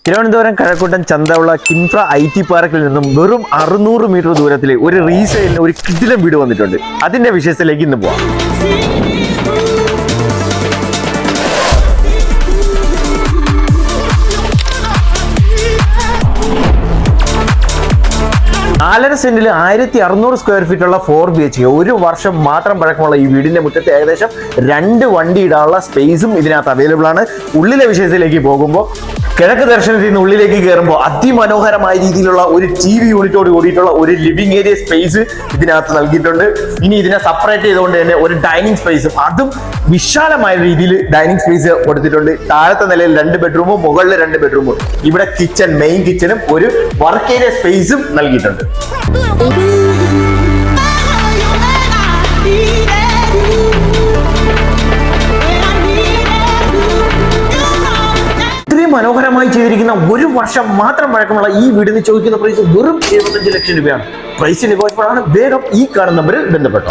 Thiruvananthapuram Kazhakkoottam Chanthavila KINFRA IT പാർക്കിൽ നിന്നും വെറും 600 മീറ്റർ ദൂരത്തിൽ ഒരു റീസെയിലിന് ഒരു കിടിലൻ വീട് വന്നിട്ടുണ്ട്. അതിന്റെ വിശേഷത്തിലേക്ക് ഇന്ന് പോവാം. നാലര സെന്റിൽ 1600 സ്ക്വയർ ഫീറ്റ് ഉള്ള 4 BHK, ഒരു വർഷം മാത്രം പഴക്കമുള്ള ഈ വീടിന്റെ മുറ്റത്ത് ഏകദേശം 2 വണ്ടി ഇടാനുള്ള സ്പേസും ഇതിനകത്ത് അവൈലബിൾ ആണ്. ഉള്ളിലെ വിഷയത്തിലേക്ക് പോകുമ്പോൾ കിഴക്ക് ദർശനത്തിൽ നിന്ന് ഉള്ളിലേക്ക് കയറുമ്പോൾ അതിമനോഹരമായ രീതിയിലുള്ള ഒരു TV യൂണിറ്റോട് കൂടിയിട്ടുള്ള ഒരു ലിവിംഗ് ഏരിയ സ്പേസ് ഇതിനകത്ത് നൽകിയിട്ടുണ്ട്. ഇനി ഇതിനെ സെപ്പറേറ്റ് ചെയ്തുകൊണ്ട് തന്നെ ഒരു ഡൈനിങ് സ്പേസും, അതും വിശാലമായ രീതിയിൽ ഡൈനിങ് സ്പേസ് കൊടുത്തിട്ടുണ്ട്. താഴത്തെ നിലയിൽ 2 ബെഡ്റൂമും മുകളിൽ 2 ബെഡ്റൂമും, ഇവിടെ കിച്ചൺ, മെയിൻ കിച്ചണും ഒരു വർക്ക് ഏരിയ സ്പേസും നൽകിയിട്ടുണ്ട്. മനോഹരമായി ചെയ്തിരിക്കുന്ന ഒരു വർഷം മാത്രം പഴക്കമുള്ള ഈ വീടിന് ചോദിക്കുന്ന പ്രൈസ് വെറും 75 ലക്ഷം രൂപയാണ്. പ്രൈസ് നെഗോഷ്യബിൾ ആണ്. വേഗം ഈ കാണുന്ന നമ്പറിൽ ബന്ധപ്പെട്ടു.